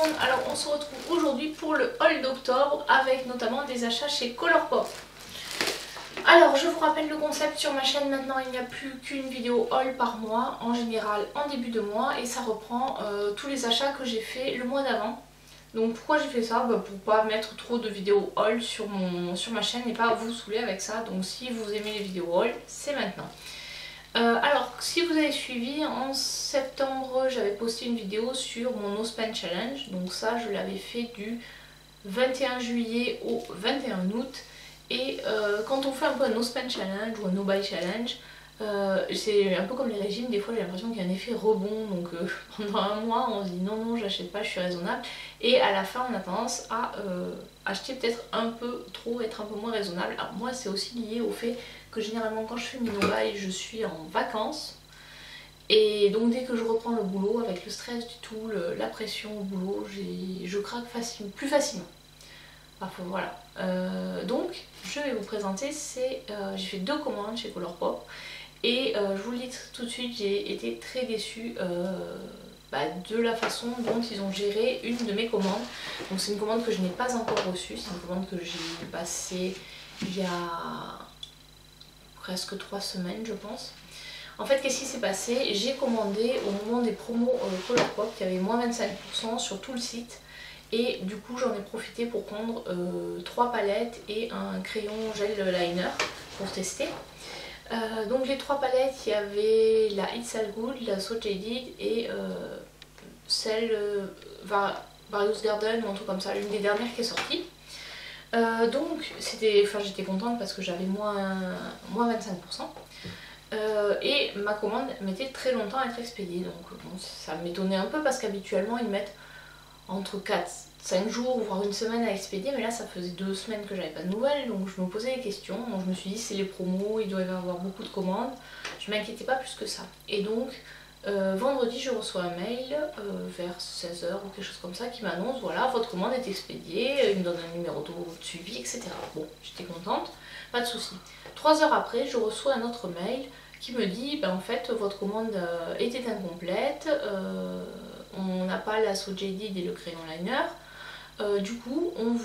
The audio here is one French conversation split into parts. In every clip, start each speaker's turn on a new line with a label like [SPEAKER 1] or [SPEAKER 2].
[SPEAKER 1] monde, alors on se retrouve aujourd'hui pour le haul d'octobre avec notamment des achats chez Colourpop. Alors je vous rappelle le concept sur ma chaîne, maintenant il n'y a plus qu'une vidéo haul par mois, en général en début de mois, et ça reprend tous les achats que j'ai fait le mois d'avant. Donc pourquoi j'ai fait ça? Pour pas mettre trop de vidéos haul sur ma chaîne et pas vous saouler avec ça. Donc si vous aimez les vidéos haul, c'est maintenant. Alors si vous avez suivi, en septembre j'avais posté une vidéo sur mon No Spend Challenge. Donc ça je l'avais fait du 21 juillet au 21 août. Et quand on fait un peu un No Spend Challenge ou un No Buy Challenge, c'est un peu comme les régimes, des fois j'ai l'impression qu'il y a un effet rebond, donc pendant un mois on se dit non j'achète pas, je suis raisonnable, et à la fin on a tendance à acheter peut-être un peu trop, être un peu moins raisonnable. Alors moi c'est aussi lié au fait que généralement quand je fais mes no buy je suis en vacances, et donc dès que je reprends le boulot avec le stress du tout, la pression au boulot, je craque plus facilement. Enfin, voilà. Donc je vais vous présenter, j'ai fait 2 commandes chez Colourpop. Et je vous le dis tout de suite, j'ai été très déçue de la façon dont ils ont géré une de mes commandes. Donc c'est une commande que je n'ai pas encore reçue, c'est une commande que j'ai passée il y a presque 3 semaines je pense. En fait, qu'est-ce qui s'est passé? J'ai commandé au moment des promos Colourpop, il y avait moins 25% sur tout le site. Et du coup j'en ai profité pour prendre 3 palettes et un crayon gel liner pour tester. Donc les 3 palettes, il y avait la It's All Good, la So Jaded et celle Various Garden ou un truc comme ça, l'une des dernières qui est sortie. Donc j'étais contente parce que j'avais moins 25%. Et ma commande mettait très longtemps à être expédiée, donc bon, ça m'étonnait un peu parce qu'habituellement ils mettent entre 4-5 jours voire une semaine à expédier, mais là ça faisait 2 semaines que j'avais pas de nouvelles, donc je me posais des questions. Donc je me suis dit c'est les promos, il doit y avoir beaucoup de commandes, je m'inquiétais pas plus que ça. Et donc vendredi je reçois un mail vers 16 h ou quelque chose comme ça qui m'annonce voilà votre commande est expédiée, il me donne un numéro de suivi, etc. Bon, j'étais contente, pas de souci. 3 heures après je reçois un autre mail qui me dit en fait votre commande était incomplète, on n'a pas la So Jaded et le crayon liner, du coup on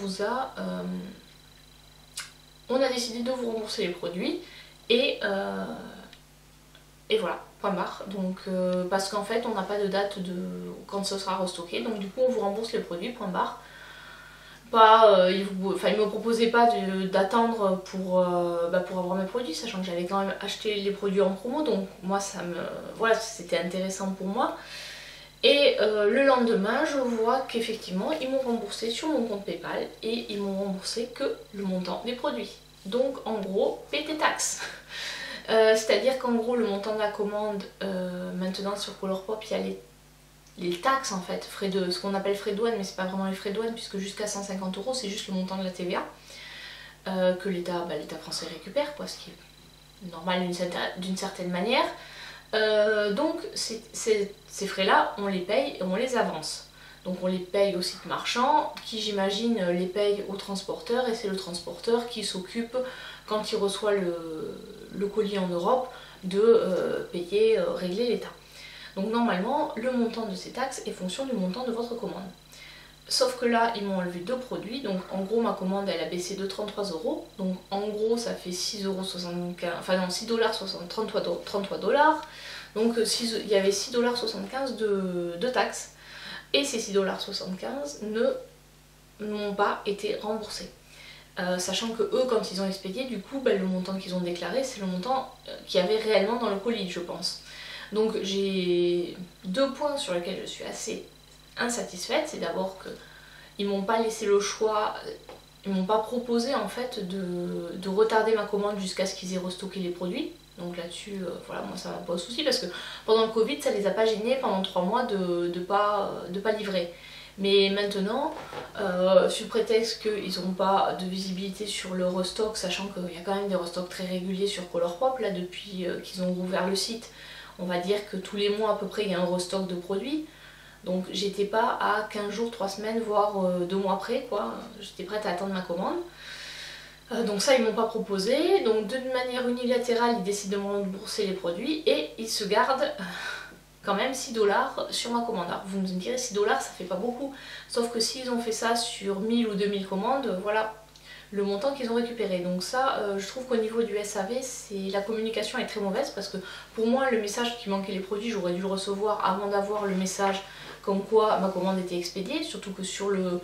[SPEAKER 1] a décidé de vous rembourser les produits et voilà, point barre. Donc parce qu'en fait on n'a pas de date de quand ce sera restocké, donc du coup on vous rembourse les produits, point barre. Il me proposait pas d'attendre pour avoir mes produits, sachant que j'avais quand même acheté les produits en promo, donc moi voilà, c'était intéressant pour moi. Et le lendemain je vois qu'effectivement ils m'ont remboursé sur mon compte PayPal et ils m'ont remboursé que le montant des produits. Donc en gros PT taxes. C'est-à-dire qu'en gros le montant de la commande maintenant sur Colourpop il y a les taxes en fait, ce qu'on appelle frais de douane, mais c'est pas vraiment les frais de douane puisque jusqu'à 150 €, c'est juste le montant de la TVA que l'État français récupère, quoi, ce qui est normal d'une certaine manière. Donc ces frais là on les paye et on les avance. Donc on les paye au site marchand qui j'imagine les paye au transporteur, et c'est le transporteur qui s'occupe quand il reçoit le colis en Europe de payer, régler l'État. Donc normalement le montant de ces taxes est fonction du montant de votre commande. Sauf que là ils m'ont enlevé 2 produits, donc en gros ma commande elle a baissé de 33 €, donc en gros ça fait 6,75 €, enfin non 33 $, donc il y avait 6,75 € de taxes, et ces 6,75 € ne m'ont pas été remboursés. Sachant que eux quand ils ont expédié, du coup le montant qu'ils ont déclaré c'est le montant qu'il y avait réellement dans le colis je pense. Donc j'ai 2 points sur lesquels je suis assez insatisfaite. C'est d'abord qu'ils m'ont pas laissé le choix, ils m'ont pas proposé en fait de retarder ma commande jusqu'à ce qu'ils aient restocké les produits. Donc là-dessus, voilà, moi ça m'a pas de souci parce que pendant le Covid ça les a pas gênés pendant 3 mois de pas livrer. Mais maintenant, sous prétexte qu'ils n'ont pas de visibilité sur le restock, sachant qu'il y a quand même des restocks très réguliers sur Colourpop là depuis qu'ils ont rouvert le site, on va dire que tous les mois à peu près il y a un restock de produits. Donc j'étais pas à 15 jours, 3 semaines, voire 2 mois près quoi. J'étais prête à attendre ma commande. Donc ça ils m'ont pas proposé. Donc de manière unilatérale ils décident de me rembourser les produits et ils se gardent quand même 6$ sur ma commande. Alors vous me direz 6$ ça fait pas beaucoup, sauf que s'ils ont fait ça sur 1000 ou 2000 commandes, voilà le montant qu'ils ont récupéré. Donc ça, je trouve qu'au niveau du SAV, la communication est très mauvaise parce que pour moi, le message qui manquait les produits, j'aurais dû le recevoir avant d'avoir le message comme quoi ma commande était expédiée, surtout que sur le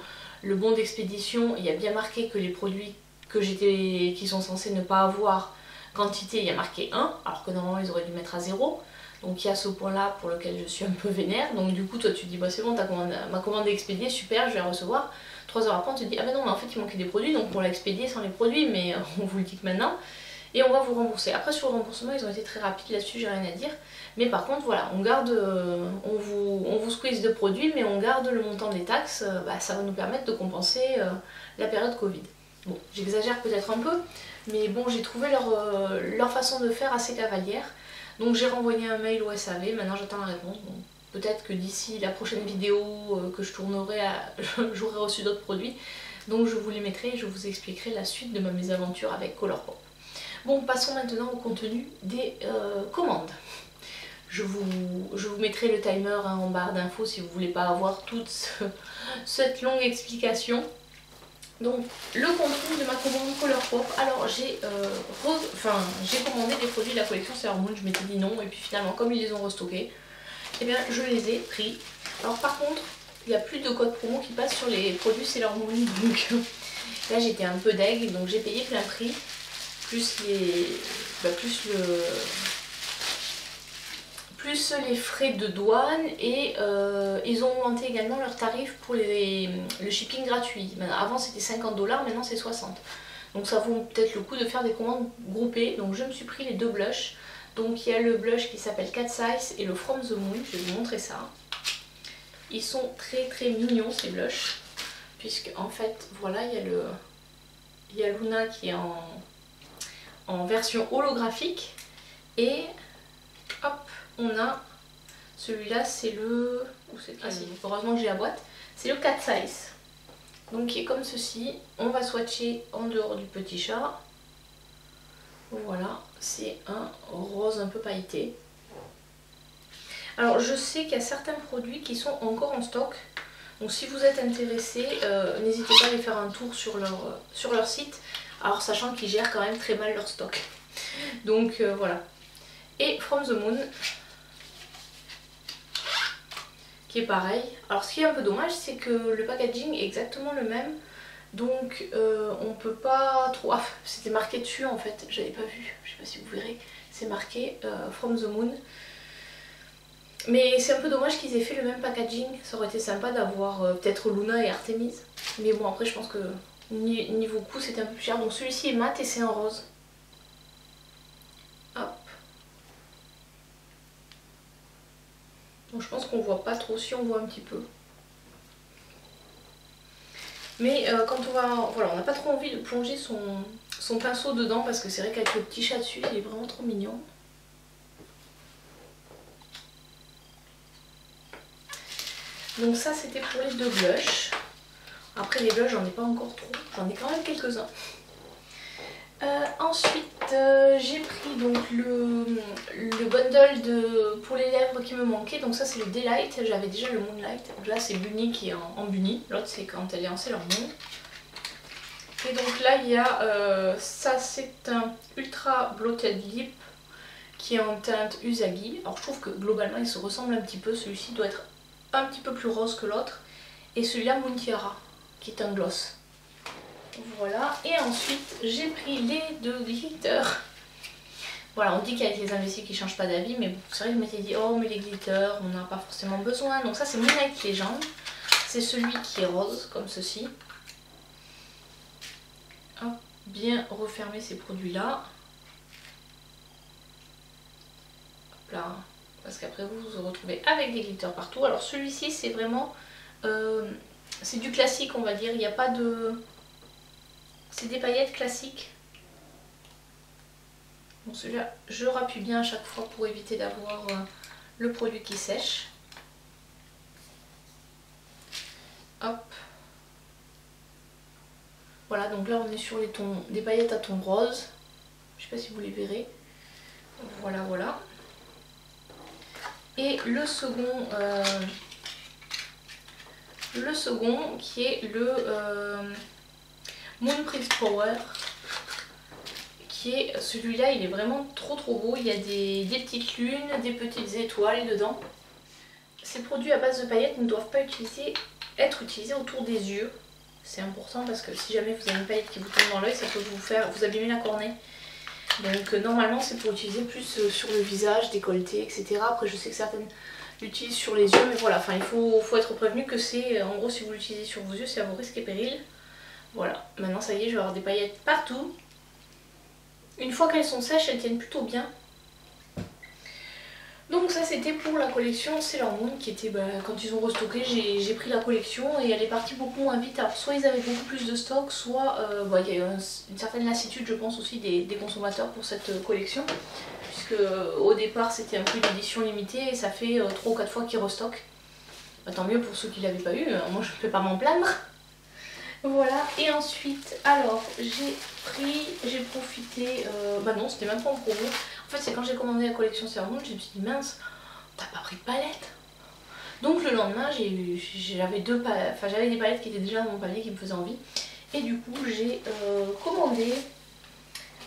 [SPEAKER 1] bon d'expédition, il y a bien marqué que les produits qui sont censés ne pas avoir quantité, il y a marqué 1, alors que normalement ils auraient dû mettre à 0. Donc il y a ce point là pour lequel je suis un peu vénère. Donc du coup toi tu dis bah c'est bon, ma commande est expédiée, super, je vais la recevoir. 3 heures après on te dit ah ben non mais en fait il manquait des produits donc on l'a expédié sans les produits, mais on vous le dit que maintenant. Et on va vous rembourser. Après sur le remboursement ils ont été très rapides là-dessus, j'ai rien à dire. Mais par contre voilà, on garde, on vous squeeze de produits mais on garde le montant des taxes, ça va nous permettre de compenser la période Covid. Bon, j'exagère peut-être un peu, mais bon j'ai trouvé leur façon de faire assez cavalière. Donc j'ai renvoyé un mail au SAV, maintenant j'attends la réponse. Bon, peut-être que d'ici la prochaine vidéo que je tournerai, j'aurai reçu d'autres produits. Donc je vous les mettrai et je vous expliquerai la suite de ma mésaventure avec Colourpop. Bon, passons maintenant au contenu des commandes. Je vous mettrai le timer en barre d'infos si vous ne voulez pas avoir toute cette longue explication. Donc le contenu de ma commande Colourpop, alors j'ai commandé des produits de la collection Sailor Moon, je m'étais dit non et puis finalement comme ils les ont restockés, eh bien je les ai pris. Alors par contre il n'y a plus de code promo qui passe sur les produits Sailor Moon, donc là j'étais un peu deg, donc j'ai payé plein prix, plus les frais de douane et ils ont augmenté également leurs tarifs pour le shipping gratuit. Avant c'était 50$, maintenant c'est 60$. Donc ça vaut peut-être le coup de faire des commandes groupées. Donc je me suis pris les deux blushs. Donc il y a le blush qui s'appelle Cat Size et le From the Moon, je vais vous montrer ça. Ils sont très très mignons ces blushs. Puisque en fait voilà il y a Luna qui est en version holographique. Et hop, on a celui-là, c'est le... heureusement que j'ai la boîte. C'est le Cat Size. Donc qui est comme ceci. On va swatcher en dehors du petit chat. Voilà, c'est un rose un peu pailleté. Alors je sais qu'il y a certains produits qui sont encore en stock. Donc si vous êtes intéressé, n'hésitez pas à aller faire un tour sur leur site. Alors sachant qu'ils gèrent quand même très mal leur stock. Donc voilà. Et From the Moon, qui est pareil. Alors ce qui est un peu dommage, c'est que le packaging est exactement le même. Donc on peut pas trop... Ah, c'était marqué dessus en fait, j'avais pas vu, je sais pas si vous verrez. C'est marqué From the Moon. Mais c'est un peu dommage qu'ils aient fait le même packaging. Ça aurait été sympa d'avoir peut-être Luna et Artemis. Mais bon après je pense que niveau coût c'était un peu plus cher. Donc celui-ci est mat et c'est en rose. Hop. Donc je pense qu'on voit pas trop, si on voit un petit peu. Mais quand on va... Voilà, on n'a pas trop envie de plonger son pinceau dedans parce que c'est vrai qu'avec le petit chat dessus, il est vraiment trop mignon. Donc ça c'était pour les deux blushs. Après les blushs j'en ai pas encore trop, j'en ai quand même quelques-uns. Ensuite j'ai pris donc le bundle pour les lèvres qui me manquait. Donc ça c'est le Daylight, j'avais déjà le Moonlight. Donc là c'est Bunny qui est en Bunny, l'autre c'est quand elle est en Sailor Moon. Et donc là il y a ça, c'est un Ultra Blotted Lip qui est en teinte Usagi. Alors je trouve que globalement ils se ressemblent un petit peu, celui-ci doit être un petit peu plus rose que l'autre. Et celui-là Moon Tiara qui est un gloss. Voilà, et ensuite j'ai pris les deux glitters. Voilà, on dit qu'avec les imbéciles qui changent pas d'avis, mais bon, c'est vrai que je m'étais dit oh mais les glitters on n'a pas forcément besoin. Donc ça c'est Moonlight Legend, c'est celui qui est rose comme ceci. Hop, bien refermer ces produits là. Hop là, parce qu'après vous vous retrouvez avec des glitters partout. Alors celui-ci c'est vraiment c'est du classique on va dire, il n'y a pas de... C'est des paillettes classiques. Bon celui-là je rappuie bien à chaque fois pour éviter d'avoir le produit qui sèche. Hop. Voilà, donc là on est sur les tons, des paillettes à ton rose. Je sais pas si vous les verrez. Voilà, voilà. Et le second qui est le Moon Prince Power, qui est celui-là, il est vraiment trop beau. Il y a des petites lunes, des petites étoiles dedans. Ces produits à base de paillettes ne doivent pas être utilisés autour des yeux. C'est important parce que si jamais vous avez une paillette qui vous tombe dans l'œil, ça peut vous abîmer la cornée. Donc normalement c'est pour utiliser plus sur le visage, décolleté, etc. Après je sais que certaines l'utilisent sur les yeux, mais voilà, enfin il faut être prévenu que c'est, en gros si vous l'utilisez sur vos yeux, c'est à vos risques et périls. Voilà, maintenant ça y est, je vais avoir des paillettes partout. Une fois qu'elles sont sèches, elles tiennent plutôt bien. Donc ça c'était pour la collection Sailor Moon qui était, quand ils ont restocké, j'ai pris la collection et elle est partie beaucoup moins vite. Alors soit ils avaient beaucoup plus de stock, soit il y a eu une certaine lassitude je pense aussi des consommateurs pour cette collection. Puisque au départ c'était un peu une édition limitée et ça fait 3 ou 4 fois qu'ils restockent. Bah, tant mieux pour ceux qui ne l'avaient pas eu, moi je ne peux pas m'en plaindre. Voilà, et ensuite, alors j'ai profité, non c'était même pas en promo. En fait c'est quand j'ai commandé la collection Sailor Moon, je me suis dit mince, t'as pas pris de palette. Donc le lendemain j'avais des palettes qui étaient déjà dans mon panier qui me faisaient envie. Et du coup j'ai commandé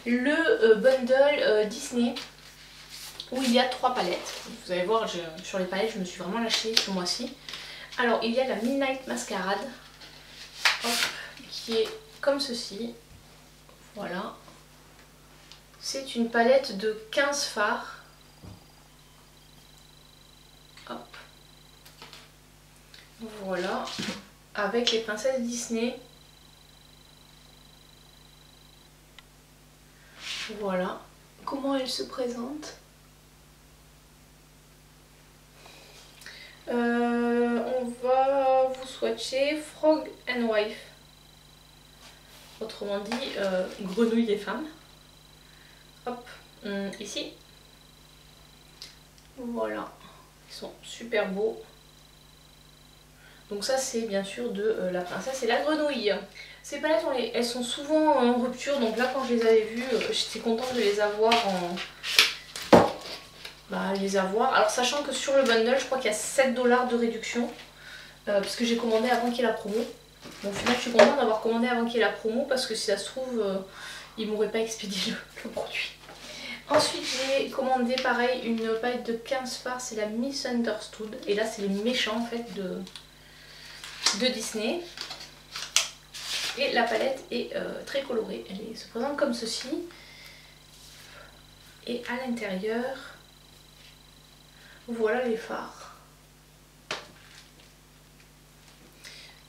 [SPEAKER 1] le bundle Disney où il y a 3 palettes. Vous allez voir, sur les palettes je me suis vraiment lâchée ce mois-ci. Alors il y a la Midnight Masquerade. Hop, qui est comme ceci. Voilà. C'est une palette de 15 fards. Hop. Voilà. Avec les princesses Disney. Voilà. Comment elle se présente. On va vous swatcher Frog and Wife. Autrement dit, grenouille et femme. Hop, ici. Voilà. Ils sont super beaux. Donc ça c'est bien sûr de la princesse et la grenouille. Ces palettes elles sont souvent en rupture, donc là quand je les avais vues, j'étais contente de les avoir Alors sachant que sur le bundle je crois qu'il y a 7 $ de réduction, parce que j'ai commandé avant qu'il y ait la promo. Bon, au final je suis contente d'avoir commandé avant qu'il y ait la promo, parce que si ça se trouve ils m'auraient pas expédié le produit. Ensuite j'ai commandé pareil une palette de 15 fards, c'est la Misunderstood, et là c'est les méchants en fait de Disney. Et la palette est très colorée, elle se présente comme ceci. Et à l'intérieur, voilà les fards.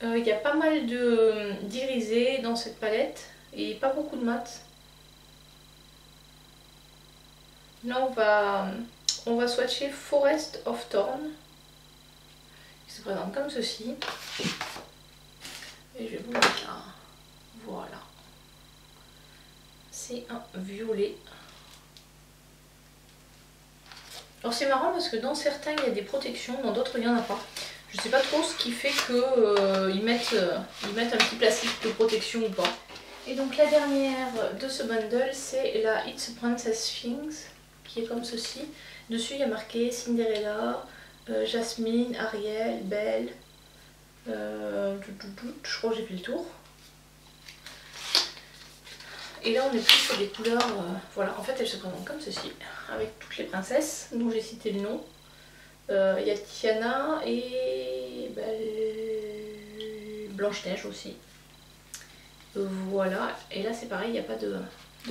[SPEAKER 1] Il y a pas mal d'irisés dans cette palette et pas beaucoup de mat. Là on va swatcher Forest of Thorn, qui se présente comme ceci. Et je vais vous mettre un. Voilà. C'est un violet. Alors c'est marrant parce que dans certains il y a des protections, dans d'autres il n'y en a pas. Je sais pas trop ce qui fait qu'ils mettent un petit plastique de protection ou pas. Et donc la dernière de ce bundle c'est la It's a Princess Things, qui est comme ceci. Dessus il y a marqué Cinderella, Jasmine, Ariel, Belle. Je crois que j'ai fait le tour. Et là on est plus sur des couleurs, voilà, en fait elle se présente comme ceci, avec toutes les princesses dont j'ai cité le nom. Il y a Tiana et Blanche-Neige aussi. Voilà, et là c'est pareil, il n'y a pas de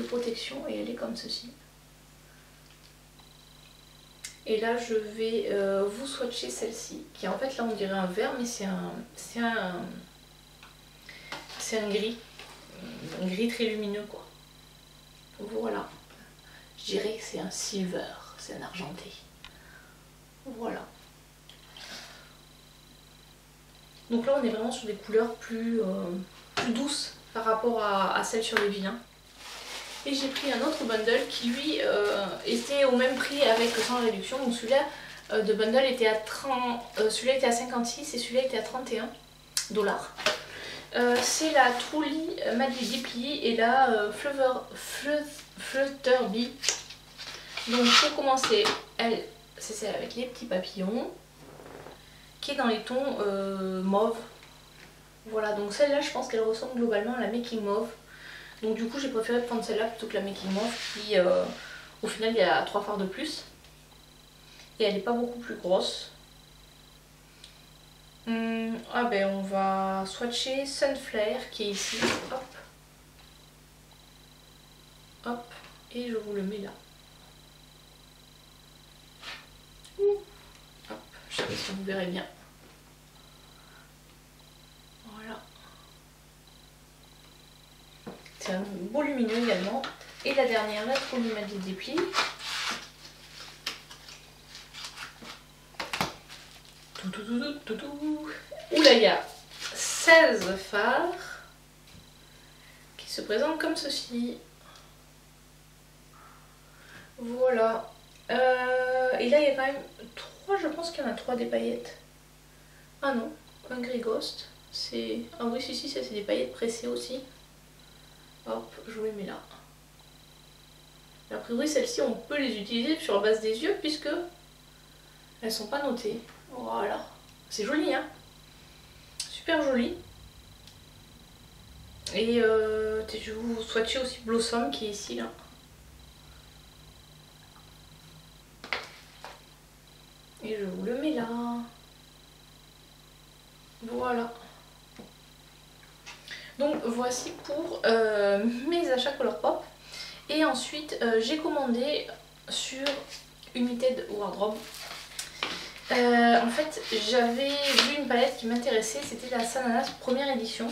[SPEAKER 1] protection et elle est comme ceci. Et là je vais vous swatcher celle-ci, qui en fait là on dirait un vert, mais c'est un gris. Un gris très lumineux quoi. Voilà. Je dirais que c'est un silver, c'est un argenté. Voilà. Donc là on est vraiment sur des couleurs plus douces par rapport à celles sur les vilains. Et j'ai pris un autre bundle qui lui était au même prix avec sans réduction. Donc celui-là de bundle était à 30, celui-là était à 56 et celui-là était à 31 $. C'est la Truly Magic Deeply et la Flutterby. Donc pour commencer, elle c'est celle avec les petits papillons, qui est dans les tons mauve. Voilà, donc celle-là je pense qu'elle ressemble globalement à la Making Mauve. Donc du coup j'ai préféré prendre celle-là plutôt que la Making Mauve qui au final il y a 3 fards de plus. Et elle n'est pas beaucoup plus grosse. Ah ben on va swatcher Sunflare qui est ici. Hop. Hop. Et je vous le mets là. Hop. Je sais pas si vous verrez bien. Voilà. C'est un beau lumineux également. Et la dernière, là, pour lui mettre des déplis. Oula, il y a 16 fards qui se présentent comme ceci. Voilà. Et là, il y a quand même 3, je pense qu'il y en a 3 des paillettes. Ah non, un gris ghost. C'est... Ah oui, si, ça c'est des paillettes pressées aussi. Hop, je vous les mets là. A priori, celles-ci, on peut les utiliser sur la base des yeux puisque elles sont pas notées. Voilà. C'est joli, hein? Super joli. Et je vais vous swatcher aussi Blossom qui est ici, là. Et je vous le mets là. Voilà. Donc voici pour mes achats Colourpop. Et ensuite j'ai commandé sur United Wardrobe. En fait j'avais vu une palette qui m'intéressait, c'était la Sananas première édition.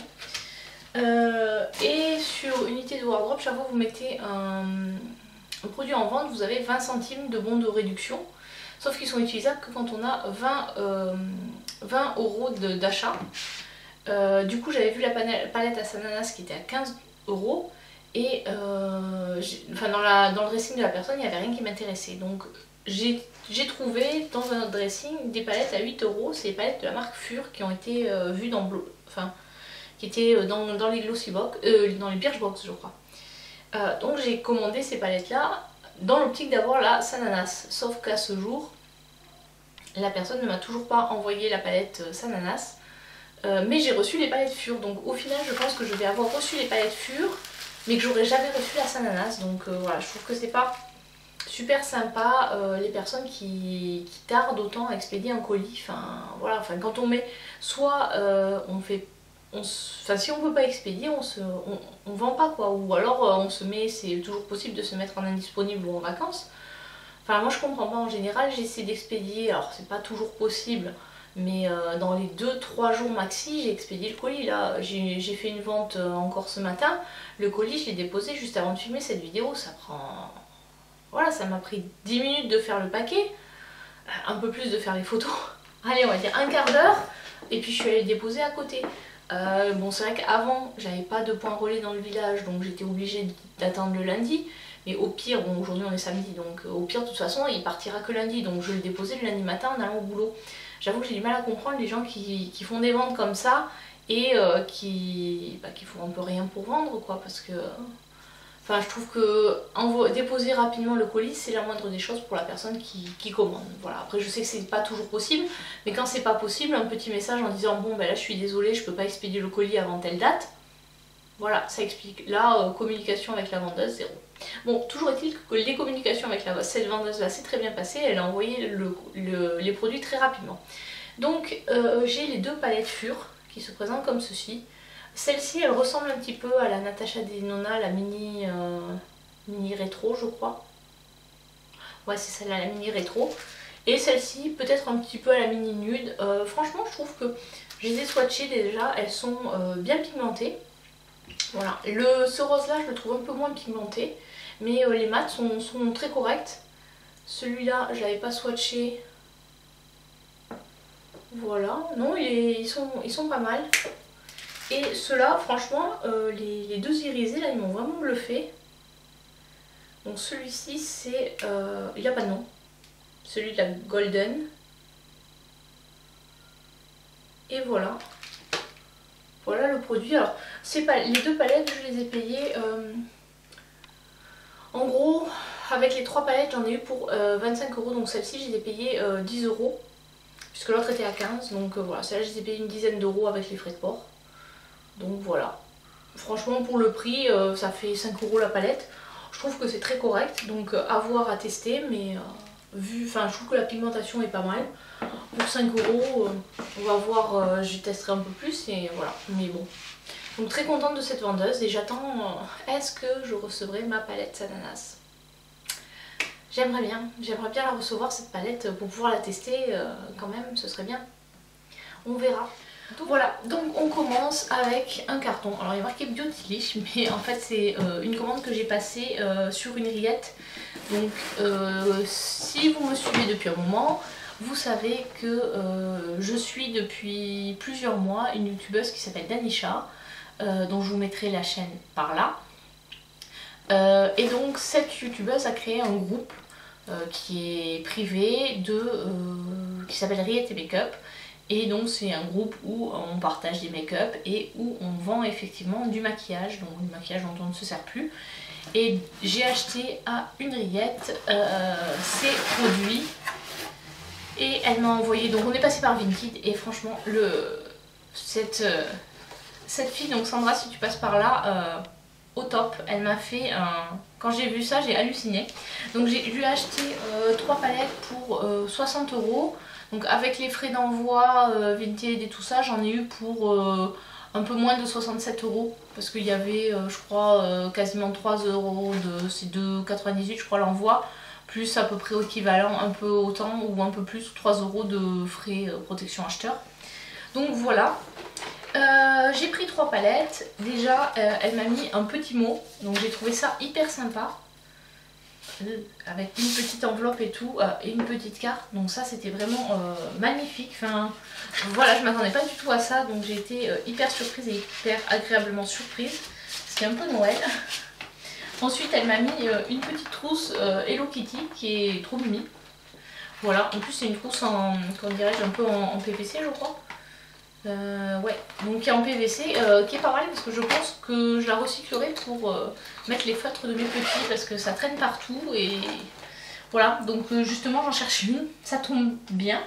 [SPEAKER 1] Et sur United Wardrobe, chaque fois que vous mettez un produit en vente, vous avez 20 centimes de bons de réduction. Sauf qu'ils sont utilisables que quand on a 20 euros d'achat. Du coup j'avais vu la palette à Sananas qui était à 15 euros. Et enfin dans le dressing de la personne, il n'y avait rien qui m'intéressait. Donc j'ai trouvé dans un autre dressing des palettes à 8 euros. C'est les palettes de la marque Fur qui ont été vues dans qui étaient dans les Glossybox, dans les Birchbox je crois. Donc j'ai commandé ces palettes là dans l'optique d'avoir la Sananas. Sauf qu'à ce jour, la personne ne m'a toujours pas envoyé la palette Sananas. Mais j'ai reçu les palettes Fur. Donc au final je pense que je vais avoir reçu les palettes Fur, mais que j'aurais jamais reçu la Sananas. Donc voilà, je trouve que c'est pas super sympa les personnes qui tardent autant à expédier un colis. Enfin voilà, enfin quand on met soit on fait, enfin si on peut pas expédier, on vend pas quoi, ou alors on se met, c'est toujours possible de se mettre en indisponible ou en vacances. Enfin moi je comprends pas, en général j'essaie d'expédier, alors c'est pas toujours possible, mais dans les 2-3 jours maxi j'ai expédié le colis. Là j'ai fait une vente encore ce matin, le colis je l'ai déposé juste avant de filmer cette vidéo. Ça prend... Voilà, ça m'a pris 10 minutes de faire le paquet, un peu plus de faire les photos, allez on va dire un quart d'heure, et puis je suis allée le déposer à côté. Bon c'est vrai qu'avant j'avais pas de point relais dans le village, donc j'étais obligée d'attendre le lundi. Mais au pire, bon aujourd'hui on est samedi, donc au pire de toute façon il partira que lundi, donc je le déposais le lundi matin en allant au boulot. J'avoue que j'ai du mal à comprendre les gens qui font des ventes comme ça et qui font un peu rien pour vendre quoi, parce que... Enfin je trouve que déposer rapidement le colis c'est la moindre des choses pour la personne qui commande. Voilà, après je sais que c'est pas toujours possible, mais quand c'est pas possible, un petit message en disant bon ben là je suis désolée, je peux pas expédier le colis avant telle date. Voilà, ça explique. Là, communication avec la vendeuse, 0. Bon, toujours est-il que les communications avec cette vendeuse là s'est très bien passé, elle a envoyé les produits très rapidement. Donc j'ai les 2 palettes Fur qui se présentent comme ceci. Celle-ci elle ressemble un petit peu à la Natasha Denona, la mini rétro je crois. Ouais c'est celle-là, la mini rétro. Et celle-ci peut-être un petit peu à la mini nude. Franchement je trouve que je les ai swatchées déjà, elles sont bien pigmentées. Voilà, ce rose là je le trouve un peu moins pigmenté, mais les mats sont très corrects. Celui-là je l'avais pas swatché. Voilà, non ils sont pas mal. Et ceux-là franchement les 2 irisés là ils m'ont vraiment bluffé. Donc celui-ci c'est, il a pas de nom, celui de la Golden. Et voilà. Voilà le produit. Alors, les 2 palettes, je les ai payées en gros avec les 3 palettes j'en ai eu pour 25 €, donc celle-ci je les ai payées 10 €, puisque l'autre était à 15 €, donc voilà, celle-là je les ai payées une dizaine d'euros avec les frais de port. Donc voilà, franchement pour le prix ça fait 5 € la palette. Je trouve que c'est très correct, donc à voir, à tester, mais je trouve que la pigmentation est pas mal. Pour 5 €, on va voir, je testerai un peu plus et voilà, mais bon. Donc très contente de cette vendeuse et j'attends, est-ce que je recevrai ma palette Sananas. J'aimerais bien la recevoir cette palette pour pouvoir la tester quand même, ce serait bien. On verra. Voilà, donc on commence avec un carton. Alors il est marqué Beautylish, mais en fait c'est une commande que j'ai passée sur une rillette. Donc si vous me suivez depuis un moment, vous savez que je suis depuis plusieurs mois une youtubeuse qui s'appelle Danisha, dont je vous mettrai la chaîne par là. Et donc cette youtubeuse a créé un groupe qui est privé qui s'appelle Riette et Make-up. Et donc c'est un groupe où on partage des make-up et où on vend effectivement du maquillage, donc du maquillage dont on ne se sert plus. Et j'ai acheté à une rillette ces produits et elle m'a envoyé, donc on est passé par Vinted et franchement cette fille, donc Sandra, si tu passes par là, au top, elle m'a fait un... Quand j'ai vu ça j'ai halluciné. Donc j'ai dû acheter 3 palettes pour 60 €. Donc avec les frais d'envoi, Vinted et tout ça, j'en ai eu pour un peu moins de 67 €. Parce qu'il y avait, je crois, quasiment 3 €, c'est 2,98 € je crois l'envoi. Plus à peu près équivalent, un peu autant ou un peu plus, 3 € de frais protection acheteur. Donc voilà. J'ai pris 3 palettes. Déjà, elle m'a mis un petit mot. Donc j'ai trouvé ça hyper sympa. Avec une petite enveloppe et tout, et une petite carte, donc ça c'était vraiment magnifique. Enfin voilà, je m'attendais pas du tout à ça, donc j'ai été hyper surprise et hyper agréablement surprise. C'était un peu Noël. Ensuite elle m'a mis une petite trousse Hello Kitty qui est trop mimi. Voilà, en plus c'est une trousse en, comment dirais-je, un peu en PVC je crois. Ouais, donc qui est en PVC, qui est pas mal parce que je pense que je la recyclerai pour mettre les feutres de mes petits parce que ça traîne partout et voilà, donc justement j'en cherche une, ça tombe bien.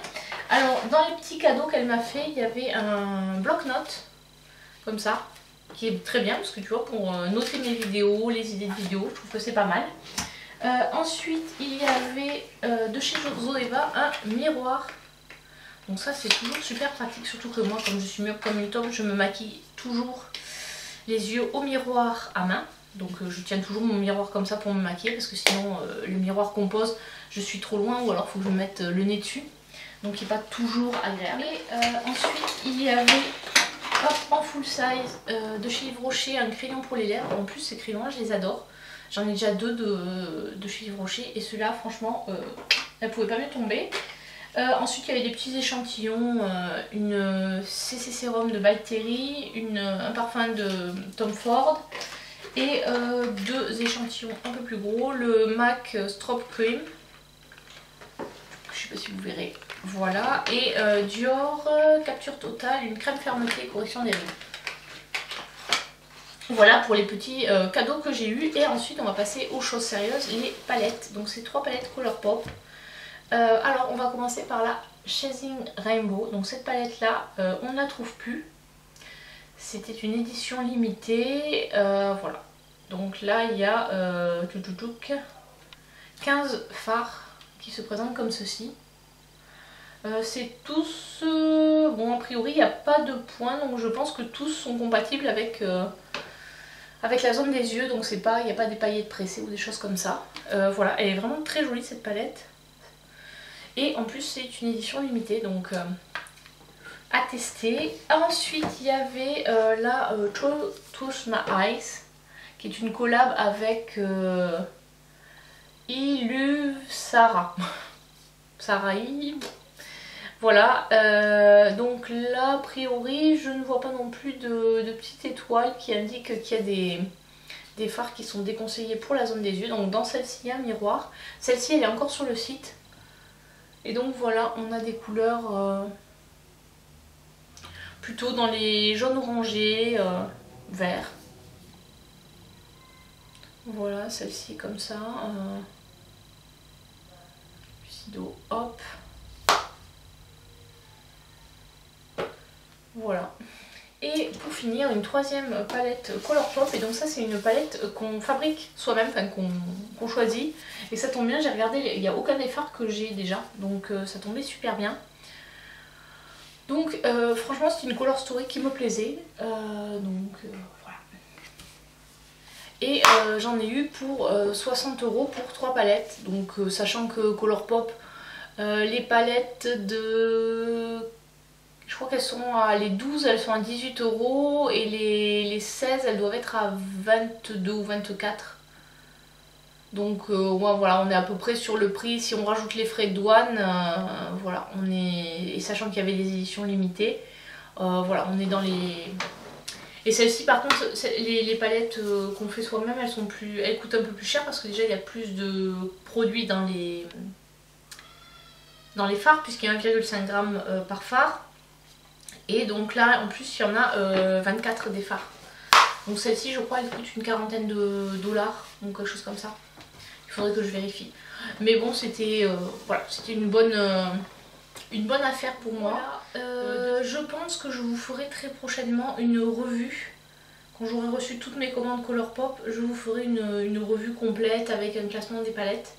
[SPEAKER 1] Alors dans les petits cadeaux qu'elle m'a fait, il y avait un bloc-notes comme ça, qui est très bien parce que tu vois, pour noter mes vidéos, les idées de vidéos, je trouve que c'est pas mal. Ensuite il y avait de chez Zoeva un miroir. Donc ça c'est toujours super pratique, surtout que moi comme je suis myope comme une taupe, je me maquille toujours les yeux au miroir à main. Donc je tiens toujours mon miroir comme ça pour me maquiller parce que sinon le miroir compose, je suis trop loin ou alors il faut que je me mette le nez dessus. Donc il n'est pas toujours agréable. Et ensuite il y avait en full size de chez Yves Rocher un crayon pour les lèvres. En plus ces crayons là je les adore. J'en ai déjà 2 de chez Yves Rocher et ceux-là franchement elle pouvait pas mieux tomber. Ensuite il y avait des petits échantillons, une CC Sérum de By Terry, un parfum de Tom Ford et 2 échantillons un peu plus gros, le MAC Strobe Cream, je sais pas si vous verrez, voilà, et Dior Capture Totale, une crème fermeté et correction des rides. Voilà pour les petits cadeaux que j'ai eu et ensuite on va passer aux choses sérieuses, les palettes. Donc c'est 3 palettes Colourpop. Alors on va commencer par la Chasing Rainbow. Donc cette palette là on ne la trouve plus, c'était une édition limitée, voilà. Donc là il y a 15 fards qui se présentent comme ceci. C'est tous, bon a priori il n'y a pas de points, donc je pense que tous sont compatibles avec la zone des yeux, donc c'est pas, il n'y a pas des paillettes pressées ou des choses comme ça. Voilà, elle est vraiment très jolie cette palette. Et en plus c'est une édition limitée, donc à tester. Ensuite il y avait la Touch My Eyes, qui est une collab avec Iluvsara. Sarai. Voilà, donc là a priori je ne vois pas non plus de petite étoile qui indique qu'il y a des fards qui sont déconseillés pour la zone des yeux. Donc dans celle-ci il y a un miroir, celle-ci elle est encore sur le site. Et donc voilà, on a des couleurs plutôt dans les jaunes orangés, verts. Voilà, celle-ci comme ça. rapido, hop. Voilà. Et pour finir, une troisième palette Colourpop. Et donc ça c'est une palette qu'on fabrique soi-même, enfin qu'on choisit. Et ça tombe bien, j'ai regardé, il n'y a aucun des fards que j'ai déjà. Donc ça tombait super bien. Donc franchement c'est une Color Story qui me plaisait. Voilà. Et j'en ai eu pour 60 € pour 3 palettes. Donc sachant que Colourpop, les palettes de... Je crois qu'elles sont à... Les 12 elles sont à 18 € et les 16 elles doivent être à 22 ou 24. Donc ouais, voilà, on est à peu près sur le prix. Si on rajoute les frais de douane, voilà, on est... Et sachant qu'il y avait des éditions limitées, voilà, on est dans les... Et celles-ci par contre, les palettes qu'on fait soi-même, elles coûtent un peu plus cher parce que déjà il y a plus de produits dans les fards puisqu'il y a 1,5 g par fard. Et donc là en plus il y en a 24 des fards. Donc celle-ci je crois elle coûte une quarantaine de dollars, donc quelque chose comme ça. Il faudrait que je vérifie. Mais bon c'était voilà, c'était une bonne affaire pour moi. Voilà. Je pense que je vous ferai très prochainement une revue. Quand j'aurai reçu toutes mes commandes Colourpop, je vous ferai une revue complète avec un classement des palettes.